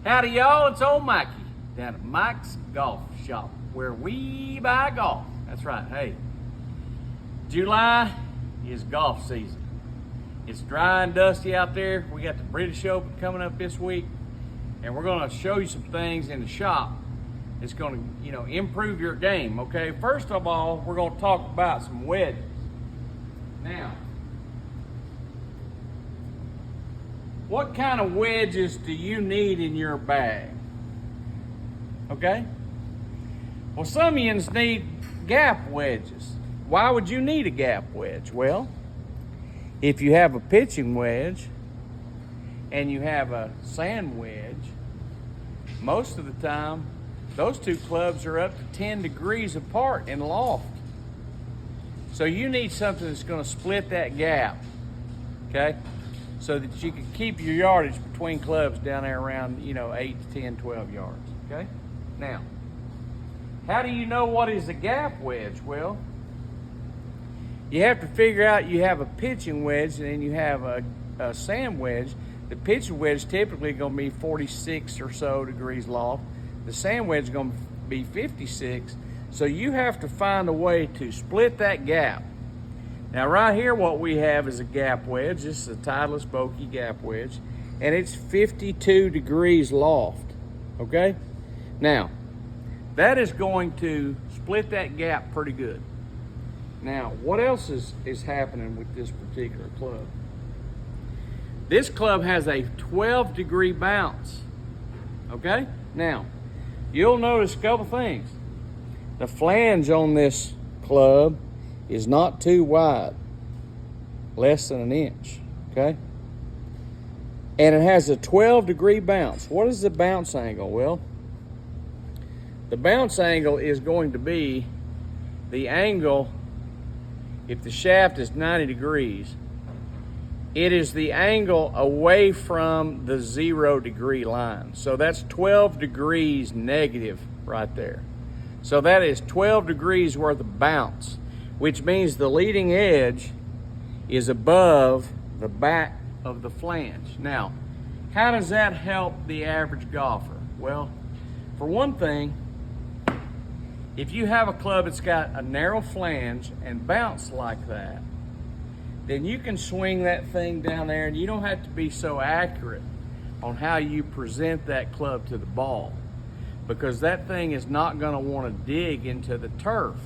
Howdy y'all, it's old Mikey down at Mike's Golf Shop where we buy golf. That's right, hey, July is golf season. It's dry and dusty out there. We got the British Open coming up this week and we're gonna show you some things in the shop that's gonna, improve your game, okay? First of all, we're gonna talk about some wedges. Now, what kind of wedges do you need in your bag? Okay? Well, some of you need gap wedges. Why would you need a gap wedge? Well, if you have a pitching wedge and you have a sand wedge, most of the time, those two clubs are up to 10 degrees apart in loft. So you need something that's gonna split that gap, okay? So that you can keep your yardage between clubs down there around, 8 to 10, 12 yards, okay? Now, how do you know what is a gap wedge? Well, you have to figure out you have a pitching wedge and then you have a sand wedge. The pitching wedge typically gonna be 46 or so degrees loft. The sand wedge is gonna be 56. So you have to find a way to split that gap. Now right here what we have is a gap wedge. This is a Titleist Vokey gap wedge and it's 52 degrees loft, okay? Now, that is going to split that gap pretty good. Now, what else is happening with this particular club? This club has a 12 degree bounce, okay? Now, you'll notice a couple things. The flange on this club is not too wide, less than an inch, okay? And it has a 12 degree bounce. What is the bounce angle? Well, the bounce angle is going to be the angle, if the shaft is 90 degrees, it is the angle away from the 0 degree line. So that's 12 degrees negative right there. So that is 12 degrees worth of bounce, which means the leading edge is above the back of the flange. Now, how does that help the average golfer? Well, for one thing, if you have a club that's got a narrow flange and bounce like that, then you can swing that thing down there and you don't have to be so accurate on how you present that club to the ball, because that thing is not gonna wanna dig into the turf.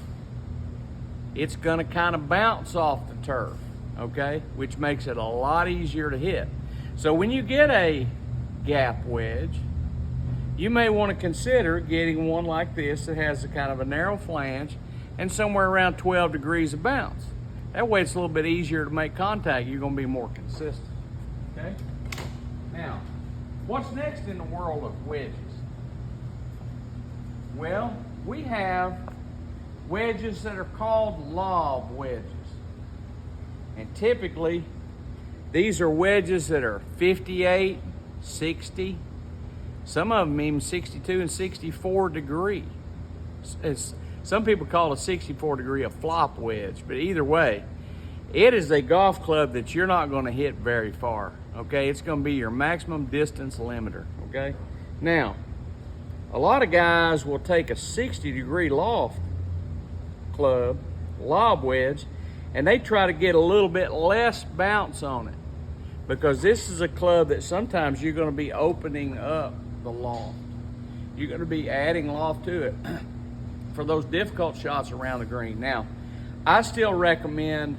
It's gonna kind of bounce off the turf, okay? Which makes it a lot easier to hit. So when you get a gap wedge, you may want to consider getting one like this that has a kind of a narrow flange and somewhere around 12 degrees of bounce. That way it's a little bit easier to make contact. You're gonna be more consistent, okay? Now, what's next in the world of wedges? Well, we have wedges that are called lob wedges. And typically, these are wedges that are 58, 60, some of them even 62 and 64 degree. Some people call a 64 degree a flop wedge, but either way, it is a golf club that you're not gonna hit very far, okay? It's gonna be your maximum distance limiter, okay? Now, a lot of guys will take a 60 degree loft club, lob wedge, and they try to get a little bit less bounce on it, because this is a club that sometimes you're gonna be opening up the loft. You're gonna be adding loft to it for those difficult shots around the green. Now, I still recommend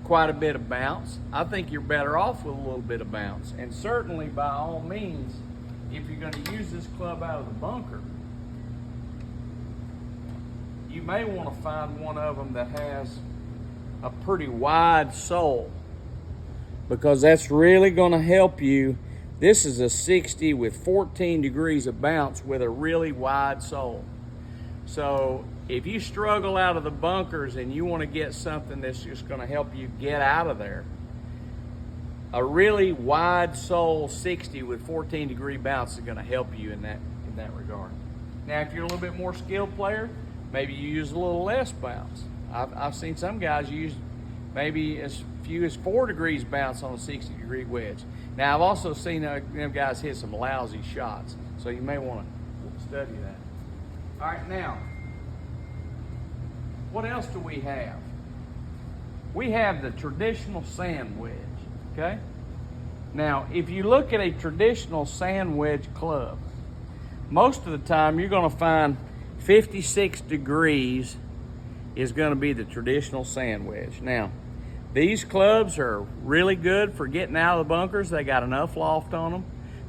quite a bit of bounce. I think you're better off with a little bit of bounce. And certainly, by all means, if you're gonna use this club out of the bunker, you may wanna find one of them that has a pretty wide sole, because that's really gonna help you. This is a 60 with 14 degrees of bounce with a really wide sole. So if you struggle out of the bunkers and you want to get something that's just going to help you get out of there, a really wide sole 60 with 14 degree bounce is going to help you in that regard. Now, if you're a little bit more skilled player, maybe you use a little less bounce. I've seen some guys use maybe as few as 4 degrees bounce on a 60 degree wedge. Now, I've also seen them guys hit some lousy shots, so you may want to study that. All right, now, what else do we have? We have the traditional sand wedge, okay? Now, if you look at a traditional sand wedge club, most of the time you're going to find 56 degrees is going to be the traditional sand wedge. Now, these clubs are really good for getting out of the bunkers. They got enough loft on them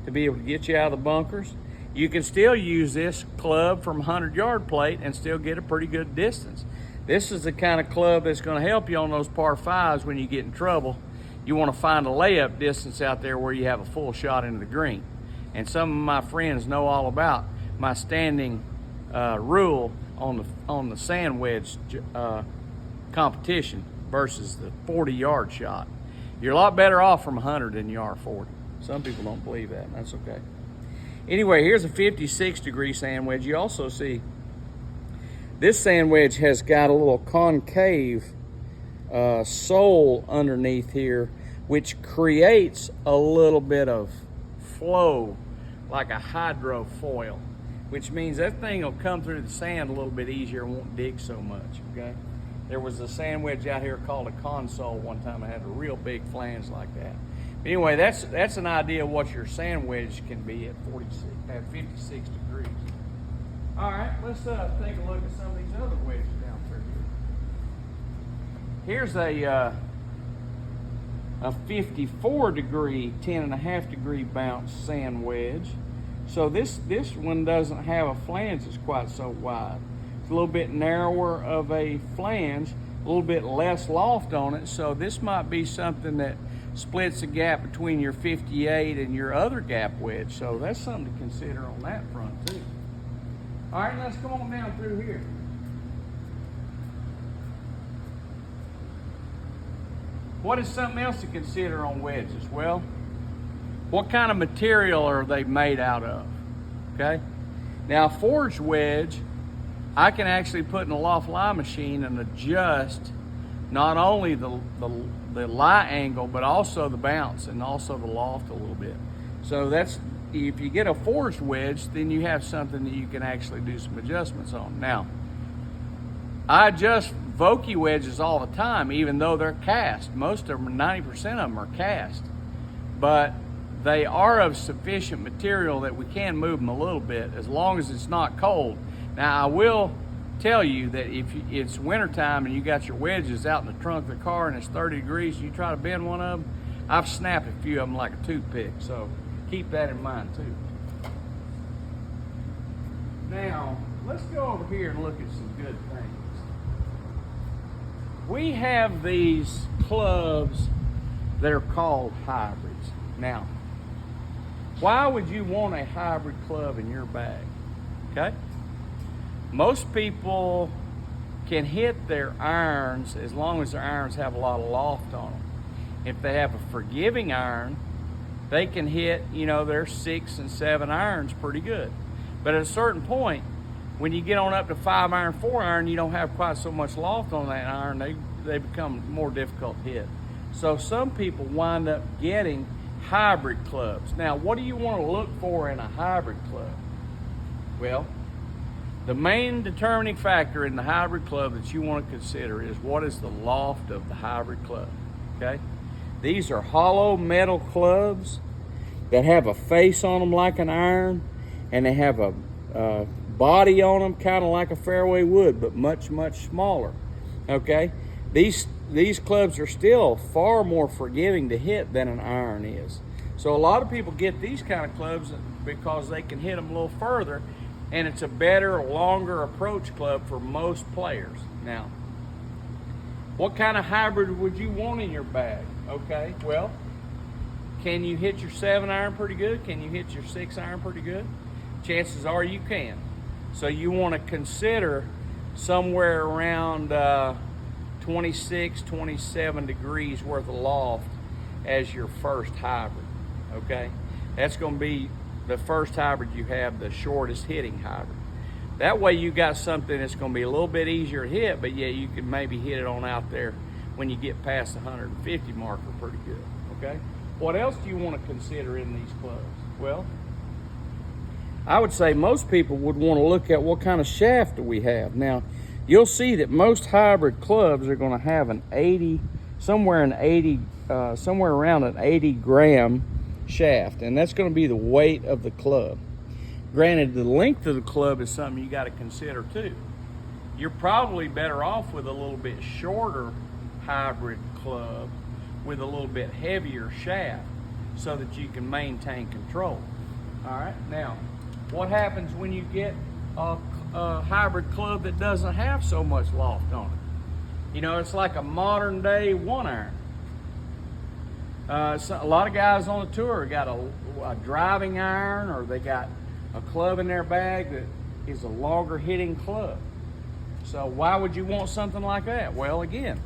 to be able to get you out of the bunkers. You can still use this club from 100-yard plate and still get a pretty good distance. This is the kind of club that's going to help you on those par fives when you get in trouble. You want to find a layup distance out there where you have a full shot into the green. And some of my friends know all about my standing rule on the sand wedge competition versus the 40-yard shot. You're a lot better off from 100 than you are 40. Some people don't believe that, and that's okay. Anyway, here's a 56-degree sand wedge. You also see this sand wedge has got a little concave sole underneath here, which creates a little bit of flow like a hydrofoil, which means that thing will come through the sand a little bit easier and won't dig so much, okay? There was a sand wedge out here called a console one time. I had a real big flange like that. But anyway, that's an idea of what your sand wedge can be at 56 degrees. All right, let's take a look at some of these other wedges down through here. Here's a 54-degree, 10.5-degree bounce sand wedge. So this one doesn't have a flange that's quite so wide. It's a little bit narrower of a flange, a little bit less loft on it. So this might be something that splits the gap between your 58 and your other gap wedge. So that's something to consider on that front too. All right, let's come on down through here. What is something else to consider on wedges? Well, what kind of material are they made out of? Okay. Now, a forged wedge, I can actually put in a loft lie machine and adjust not only the lie angle, but also the bounce and also the loft a little bit. So that's, if you get a forged wedge, then you have something that you can actually do some adjustments on. Now, I adjust Vokey wedges all the time, even though they're cast. Most of them, 90% of them are cast. But they are of sufficient material that we can move them a little bit as long as it's not cold. Now, I will tell you that if it's wintertime and you got your wedges out in the trunk of the car and it's 30 degrees and you try to bend one of them, I've snapped a few of them like a toothpick. So keep that in mind too. Now, let's go over here and look at some good things. We have these clubs that are called hybrids. Now, why would you want a hybrid club in your bag? Okay? Most people can hit their irons as long as their irons have a lot of loft on them. If they have a forgiving iron, they can hit, their 6 and 7 irons pretty good. But at a certain point, when you get on up to 5 iron, 4 iron, you don't have quite so much loft on that iron. They become more difficult to hit. So some people wind up getting hybrid clubs. Now, what do you want to look for in a hybrid club? Well, the main determining factor in the hybrid club that you want to consider is what is the loft of the hybrid club, okay? These are hollow metal clubs that have a face on them like an iron, and they have a body on them kind of like a fairway wood, but much, much smaller, okay? These clubs are still far more forgiving to hit than an iron is. So a lot of people get these kind of clubs because they can hit them a little further, and it's a better, longer approach club for most players. Now, what kind of hybrid would you want in your bag? Okay, well, can you hit your 7 iron pretty good? Can you hit your 6 iron pretty good? Chances are you can. So you want to consider somewhere around 26, 27 degrees worth of loft as your first hybrid, okay? That's going to be the first hybrid you have, the shortest hitting hybrid. That way you got something that's going to be a little bit easier to hit, but yeah, you can maybe hit it on out there when you get past the 150 marker pretty good, okay? What else do you want to consider in these clubs? Well, I would say most people would want to look at what kind of shaft do we have. Now, you'll see that most hybrid clubs are going to have an 80, somewhere around an 80 gram shaft, and that's going to be the weight of the club. Granted, the length of the club is something you got to consider too. You're probably better off with a little bit shorter hybrid club with a little bit heavier shaft so that you can maintain control. All right, now what happens when you get a hybrid club that doesn't have so much loft on it? You know, it's like a modern day 1-iron. A lot of guys on the tour got a driving iron, or they got a club in their bag that is a longer hitting club. So why would you want something like that? Well, again,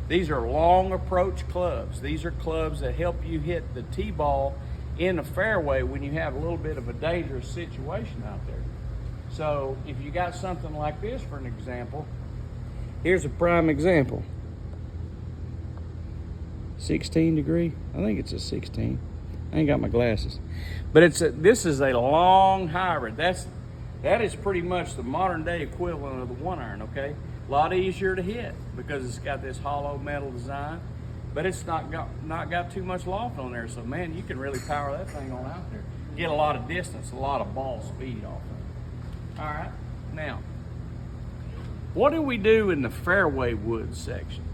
these are long approach clubs. These are clubs that help you hit the tee ball in the fairway when you have a little bit of a dangerous situation out there. So if you got something like this, for an example, here's a prime example. 16 degree, I think it's a 16. I ain't got my glasses. But this is a long hybrid. That is pretty much the modern day equivalent of the 1-iron, okay? A lot easier to hit because it's got this hollow metal design, but it's not got too much loft on there. So man, you can really power that thing on out there. Get a lot of distance, a lot of ball speed off of it. All right, now, what do we do in the fairway wood section?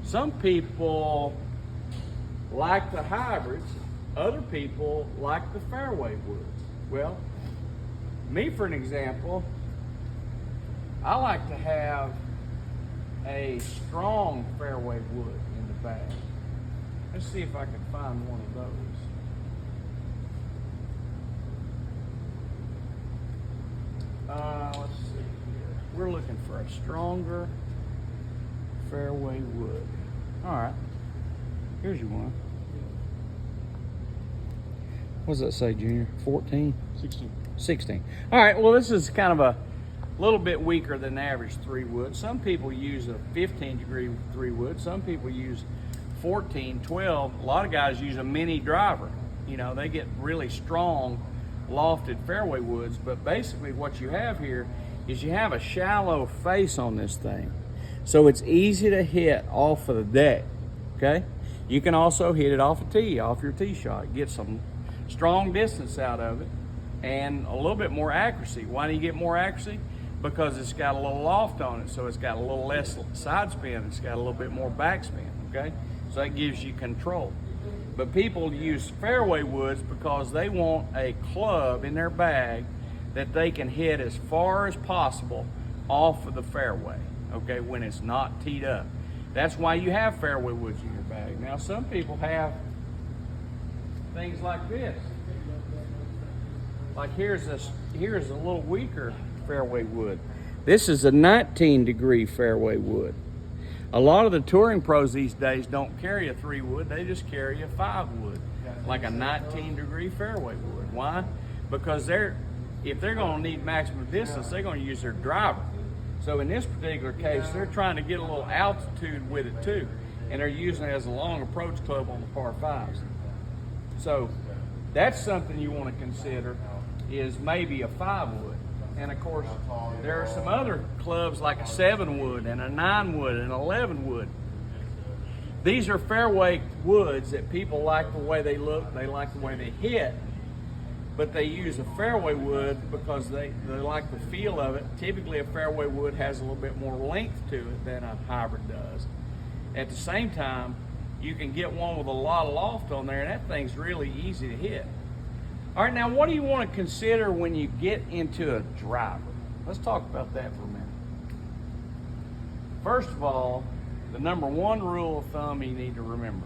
Some people like the hybrids, other people like the fairway woods. Well, me, for an example, I like to have a strong fairway wood in the bag. Let's see if I can find one of those. Let's see here. We're looking for a stronger fairway wood. All right, here's your one. What does that say, Junior? 14? 16. 16. All right, well, this is kind of a little bit weaker than average 3-wood. Some people use a 15 degree 3-wood. Some people use 14, 12. A lot of guys use a mini driver. You know, they get really strong lofted fairway woods, but basically what you have here is you have a shallow face on this thing. So it's easy to hit off of the deck, okay? You can also hit it off a tee, off your tee shot. Get some strong distance out of it and a little bit more accuracy. Why do you get more accuracy? Because it's got a little loft on it, so it's got a little less side spin. It's got a little bit more backspin, okay? So that gives you control. But people use fairway woods because they want a club in their bag that they can hit as far as possible off of the fairway, okay, when it's not teed up. That's why you have fairway woods in your bag. Now, some people have things like this. Like here's a little weaker fairway wood. This is a 19 degree fairway wood. A lot of the touring pros these days don't carry a 3-wood, they just carry a 5-wood, like a 19 degree fairway wood. Why? Because if they're gonna need maximum distance, they're gonna use their driver. So in this particular case, they're trying to get a little altitude with it too, and they're using it as a long approach club on the par 5s. So that's something you want to consider, is maybe a 5-wood. And of course, there are some other clubs like a 7-wood and a 9-wood and an 11-wood. These are fairway woods that people like the way they look, they like the way they hit, but they use a fairway wood because they like the feel of it. Typically a fairway wood has a little bit more length to it than a hybrid does. At the same time, you can get one with a lot of loft on there, and that thing's really easy to hit. All right, now what do you want to consider when you get into a driver? Let's talk about that for a minute. First of all, the number one rule of thumb you need to remember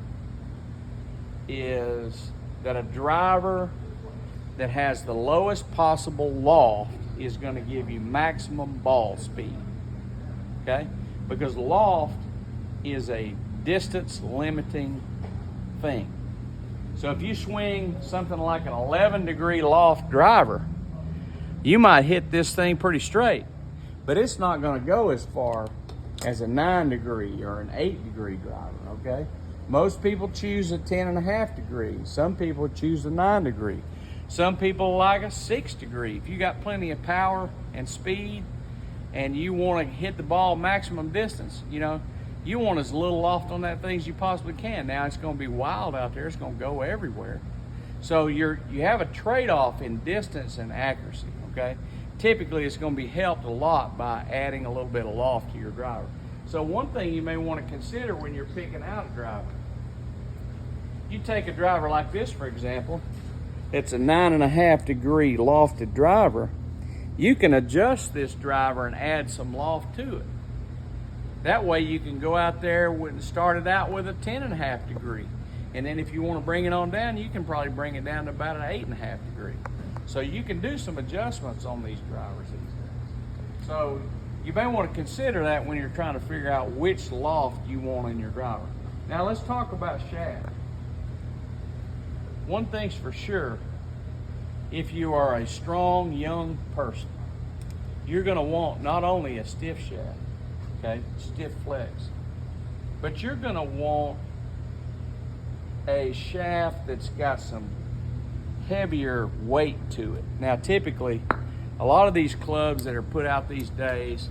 is that a driver that has the lowest possible loft is going to give you maximum ball speed, okay? Because loft is a distance limiting thing. So if you swing something like an 11 degree loft driver, you might hit this thing pretty straight, but it's not going to go as far as a 9 degree or an 8 degree driver, okay? Most people choose a 10.5 degree. Some people choose a 9 degree. Some people like a 6 degree. If you got plenty of power and speed and you want to hit the ball maximum distance, you know, you want as little loft on that thing as you possibly can. Now it's going to be wild out there. It's going to go everywhere. So you have a trade-off in distance and accuracy, okay? Typically, it's going to be helped a lot by adding a little bit of loft to your driver. So one thing you may want to consider when you're picking out a driver, you take a driver like this, for example, it's a 9.5 degree lofted driver. You can adjust this driver and add some loft to it. That way you can go out there and start it out with a 10.5 degree. And then if you want to bring it on down, you can probably bring it down to about an 8.5 degree. So you can do some adjustments on these drivers these days. So you may want to consider that when you're trying to figure out which loft you want in your driver. Now let's talk about shaft. One thing's for sure, if you are a strong young person, you're going to want not only a stiff shaft, okay, stiff flex, but you're going to want a shaft that's got some heavier weight to it. Now typically, a lot of these clubs that are put out these days,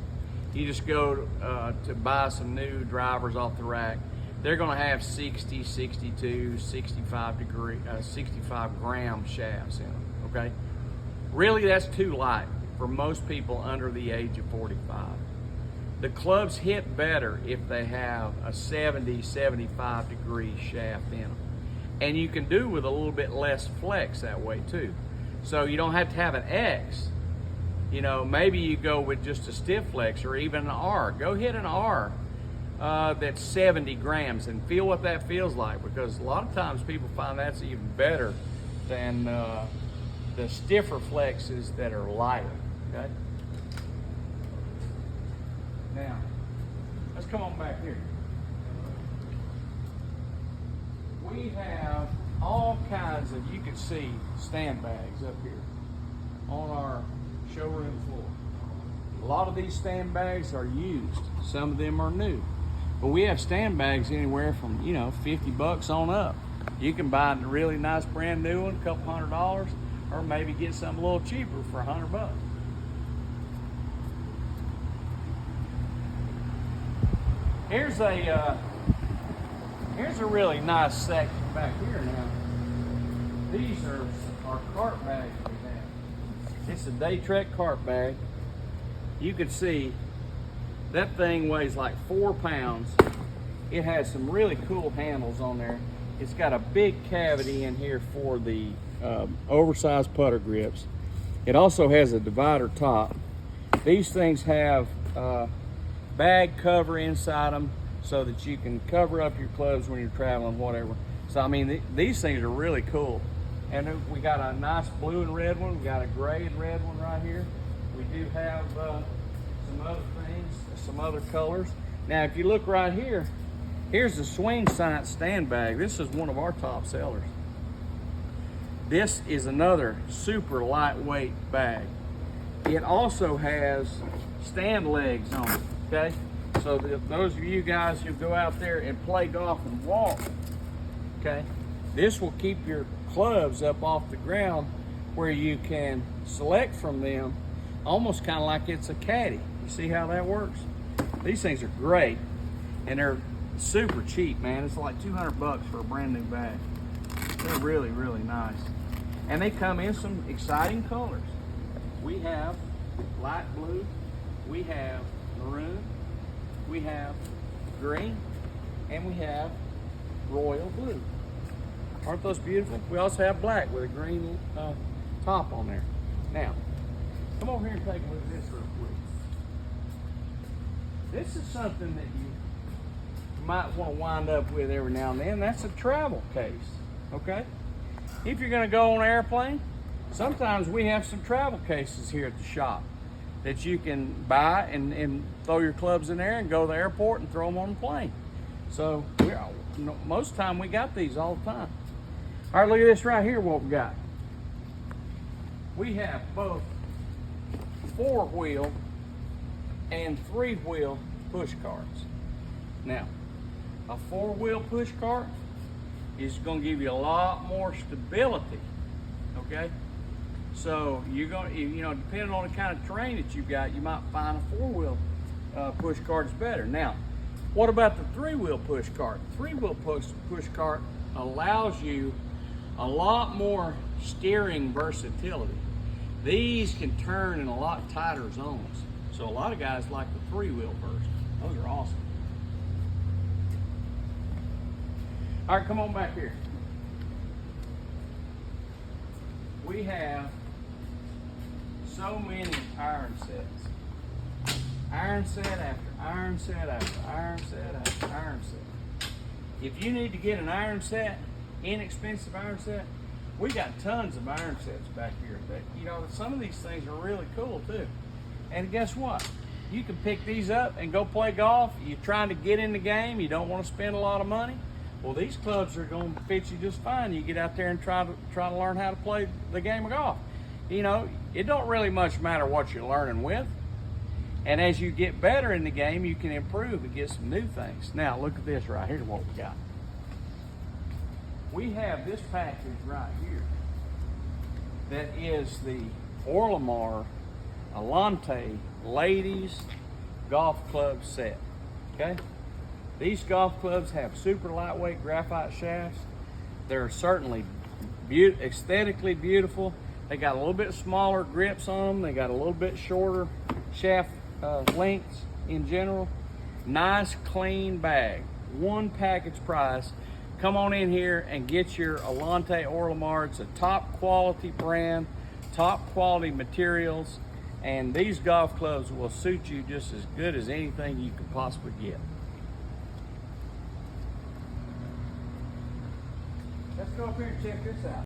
you just go to buy some new drivers off the rack, they're going to have 60, 62, 65 gram shafts in them, okay? Really, that's too light for most people under the age of 45. The clubs hit better if they have a 70, 75 degree shaft in them. And you can do with a little bit less flex that way too. So you don't have to have an X. You know, maybe you go with just a stiff flex or even an R. Go hit an R that's 70 grams and feel what that feels like, because a lot of times people find that's even better than the stiffer flexes that are lighter, okay? Now, let's come on back here. We have all kinds of, you can see, stand bags up here on our showroom floor. A lot of these stand bags are used. Some of them are new. But we have stand bags anywhere from, you know, 50 bucks on up. You can buy a really nice brand new one, a couple $100, or maybe get something a little cheaper for 100 bucks. Here's a really nice section back here now. These are our cart bags we have. It's a Daytrek cart bag. You can see that thing weighs like 4 pounds. It has some really cool handles on there. It's got a big cavity in here for the oversized putter grips. It also has a divider top. These things have bag cover inside them so that you can cover up your clubs when you're traveling, whatever. So I mean, these things are really cool. And we got a nice blue and red one. We got a gray and red one right here. We do have some other things, some other colors. Now, if you look right here, here's the Swing Science stand bag. This is one of our top sellers. This is another super lightweight bag. It also has stand legs on it, okay? So those of you guys who go out there and play golf and walk, okay, this will keep your clubs up off the ground where you can select from them almost kind of like it's a caddy. You see how that works? These things are great, and they're super cheap, man. It's like 200 bucks for a brand new bag. They're really, really nice. And they come in some exciting colors. We have light blue, we have maroon, we have green, and we have royal blue. Aren't those beautiful? We also have black with a green top on there. Now, come over here and take a look at this real quick. This is something that you might want to wind up with every now and then. That's a travel case, okay? If you're going to go on an airplane, sometimes we have some travel cases here at the shop that you can buy and throw your clubs in there and go to the airport and throw them on the plane. So most of the time we got these all the time. All right, look at this right here, what we got. We have both 4-wheel and 3-wheel push carts. Now, A 4-wheel push cart is going to give you a lot more stability. Okay, so you're going, depending on the kind of terrain that you've got, you might find a 4-wheel push cart is better. Now, what about the 3-wheel push cart? 3-wheel push cart allows you a lot more steering versatility. These can turn in a lot tighter zones. So a lot of guys like the 3-wheel version. Those are awesome. All right, come on back here. We have so many iron sets. Iron set after iron set after iron set after iron set. If you need to get an iron set, inexpensive iron set, we got tons of iron sets back here. That, some of these things are really cool too. And guess what? You can pick these up and go play golf. You're trying to get in the game. You don't want to spend a lot of money. Well, these clubs are going to fit you just fine. You get out there and try to learn how to play the game of golf. It don't really much matter what you're learning with. And as you get better in the game, you can improve and get some new things. Now, look at this right here, what we got. We have this package right here that is the Orlemar Alante Ladies Golf Club Set, okay? These golf clubs have super lightweight graphite shafts. They're certainly aesthetically beautiful. They got a little bit smaller grips on them. They got a little bit shorter shaft lengths in general. Nice, clean bag. One package price. Come on in here and get your Alante Orlemar. It's a top quality brand, top quality materials, and these golf clubs will suit you just as good as anything you could possibly get. Let's go up here and check this out.